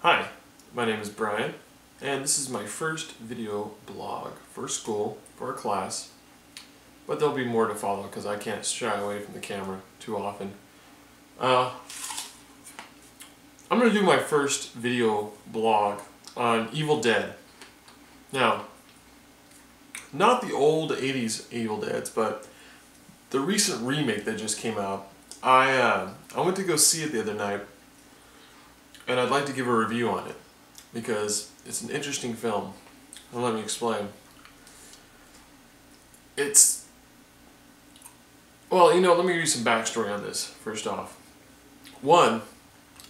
Hi, my name is Brian, and this is my first video blog for school, for a class, but there'll be more to follow because I can't shy away from the camera too often. I'm going to do my first video blog on Evil Dead. Now, not the old 80s Evil Deads, but the recent remake that just came out. I went to go see it the other night, and I'd like to give a review on it because it's an interesting film. Well, let me explain. Well, let me give you some backstory on this first off. One,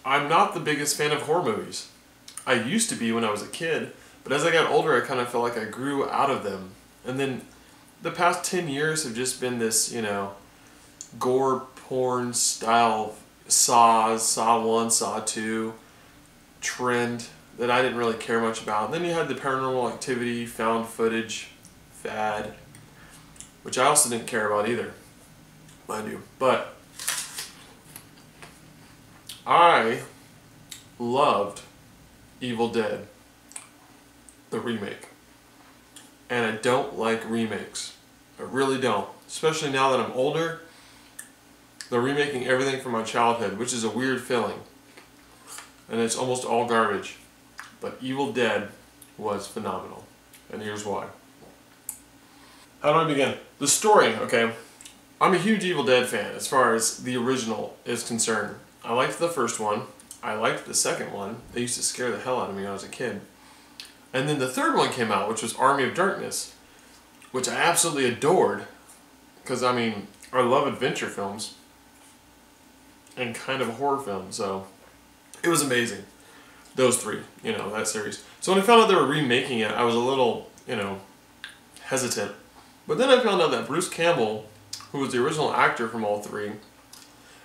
I'm not the biggest fan of horror movies. I used to be when I was a kid, but as I got older I kind of felt like I grew out of them. And then the past 10 years have just been this, gore porn style Saw 1, Saw 2 trend that I didn't really care much about. And then you had the paranormal activity, found footage, fad, which I also didn't care about either, mind you. But I loved Evil Dead, the remake. And I don't like remakes. I really don't. Especially now that I'm older. They're remaking everything from my childhood, which is a weird feeling. And it's almost all garbage. But Evil Dead was phenomenal. And here's why. How do I begin? The story, okay. I'm a huge Evil Dead fan as far as the original is concerned. I liked the first one. I liked the second one. They used to scare the hell out of me when I was a kid. And then the third one came out, which was Army of Darkness, which I absolutely adored. Because, I love adventure films. And kind of horror films, so it was amazing. Those three, that series. So when I found out they were remaking it, I was a little, hesitant. But then I found out that Bruce Campbell, who was the original actor from all three,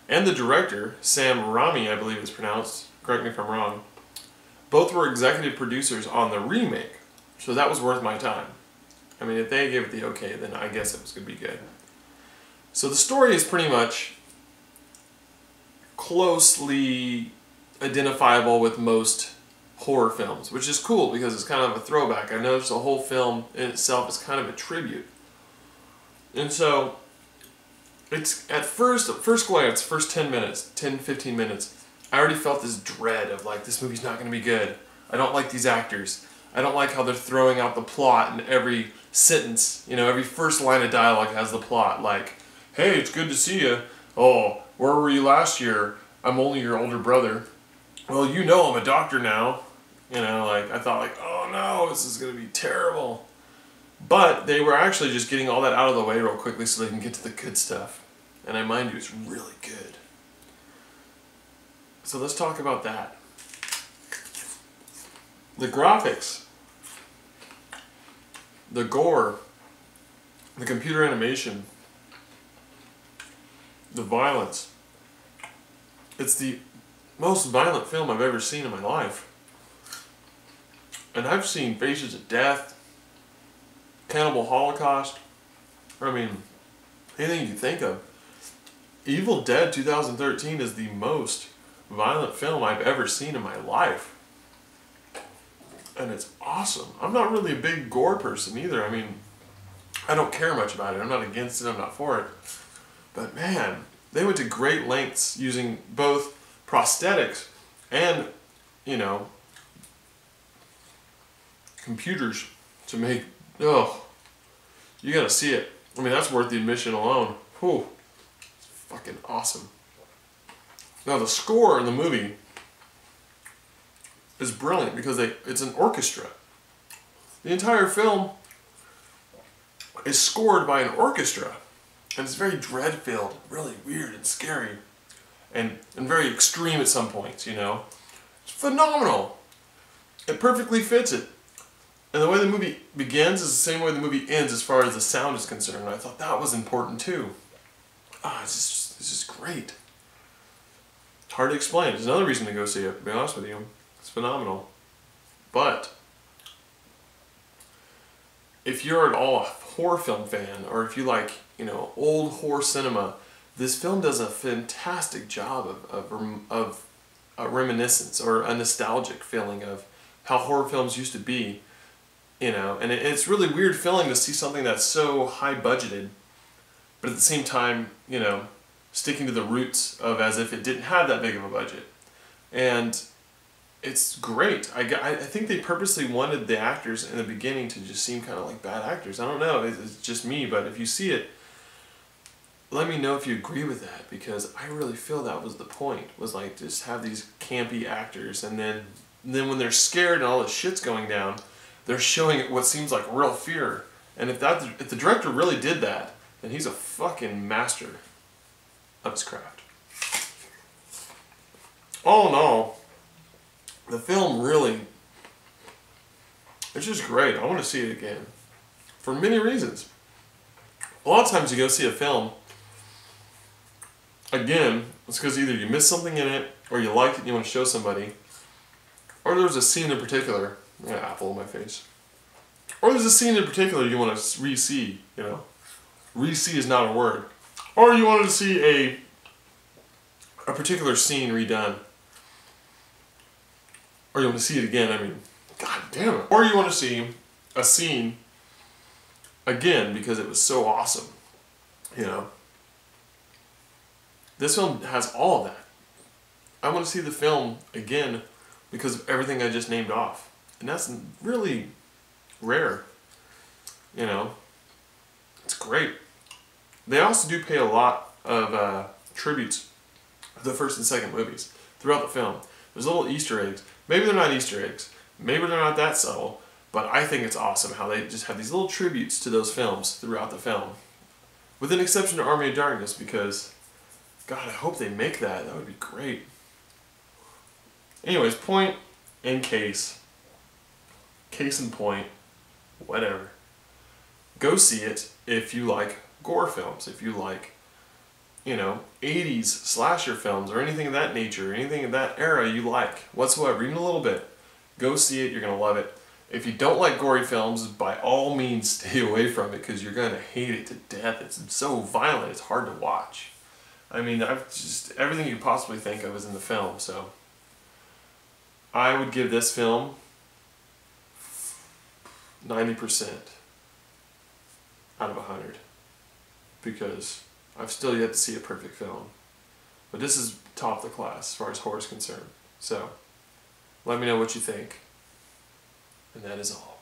and the director, Sam Raimi, I believe it's pronounced, correct me if I'm wrong, both were executive producers on the remake. So that was worth my time. If they gave it the okay, then I guess it was going to be good. So the story is pretty much closely identifiable with most horror films, which is cool because it's kind of a throwback. I noticed the whole film in itself is kind of a tribute. And so, it's at first glance, first 10-15 minutes, I already felt this dread of like, this movie's not going to be good. I don't like these actors. I don't like how they're throwing out the plot in every sentence. Every first line of dialogue has the plot. Like, hey, it's good to see you. Oh, where were you last year? I'm only your older brother. Well, I'm a doctor now. I thought oh no, this is going to be terrible. But they were actually just getting all that out of the way real quickly so they can get to the good stuff. And I mind you, it's really good. So let's talk about that. The graphics, the gore, the computer animation, the violence. It's the most violent film I've ever seen in my life. And I've seen Faces of Death, Cannibal Holocaust, anything you can think of. Evil Dead 2013 is the most violent film I've ever seen in my life. And it's awesome. I'm not really a big gore person either. I don't care much about it. I'm not against it, I'm not for it. But man, they went to great lengths using both prosthetics and, computers to make, you gotta see it. That's worth the admission alone. Whew, it's fucking awesome. Now the score in the movie is brilliant because it's an orchestra. The entire film is scored by an orchestra. And it's very dread-filled, really weird and scary, and very extreme at some points, It's phenomenal. It perfectly fits it. And the way the movie begins is the same way the movie ends as far as the sound is concerned. And I thought that was important too. It's just great. It's hard to explain. It's another reason to go see it, to be honest with you. It's phenomenal. But if you're at all a horror film fan, or if you like, old horror cinema, this film does a fantastic job of a reminiscence or a nostalgic feeling of how horror films used to be, you know, and it's really weird feeling to see something that's so high budgeted, but at the same time, you know, sticking to the roots of as if it didn't have that big of a budget. And it's great. I think they purposely wanted the actors in the beginning to just seem kind of like bad actors. I don't know, it's just me, but if you see it, let me know if you agree with that, because I really feel that was the point, was like just have these campy actors, and then when they're scared and all this shit's going down, they're showing what seems like real fear. And if the director really did that, then he's a fucking master of his craft. All in all, the film really, it's just great. I want to see it again for many reasons. A lot of times you go see a film, again, it's because either you missed something in it, or you liked it and you want to show somebody, or there's a scene in particular, I got an apple in my face, or there's a scene in particular you want to re-see, you know. Re-see is not a word. Or you wanted to see a particular scene redone. Or you want to see it again, I mean, god damn it. Or you want to see a scene again because it was so awesome, you know. This film has all of that. I want to see the film again because of everything I just named off. And that's really rare, you know. It's great. They also do pay a lot of tributes to the first and second movies throughout the film. There's little Easter eggs. Maybe they're not Easter eggs. Maybe they're not that subtle. But I think it's awesome how they just have these little tributes to those films throughout the film. With an exception to Army of Darkness, because, God, I hope they make that. That would be great. Anyways, point and case. Case and point. Whatever. Go see it if you like gore films, if you like, you know, 80s slasher films or anything of that nature, anything of that era you like whatsoever, even a little bit. Go see it, you're going to love it. If you don't like gory films, by all means stay away from it, because you're going to hate it to death. It's so violent, it's hard to watch. I mean, everything you could possibly think of is in the film, so I would give this film 90% out of 100, because I've still yet to see a perfect film. But this is top of the class as far as horror is concerned. So, let me know what you think. And that is all.